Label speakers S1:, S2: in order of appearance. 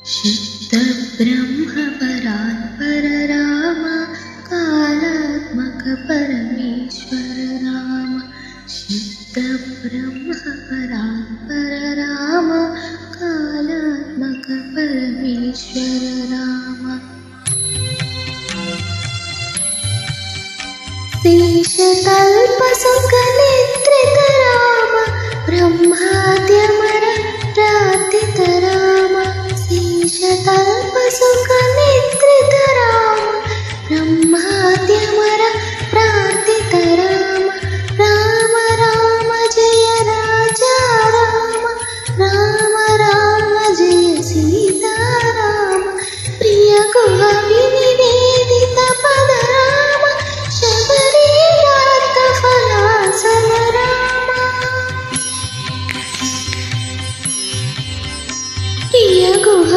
S1: शुद्धब्रह्मपरात्पर राम कालात्मक परमेश्वर राम। शुद्धब्रह्मपरात्पर राम कालात्मक परमेश्वर राम। शेषतल्पसुखनिद्रित राम ब्रह्माद्यमर प्रार्थित राम। शेषतल्पसुखनिद्रित राम ब्रह्माद्यमर प्रार्थित राम। राम राम जय राजा राम, राम राम जय सीता राम। प्रिय गुह विनिवेदित पद राम, शबरीनाथ फलासन राम। प्रिय गुह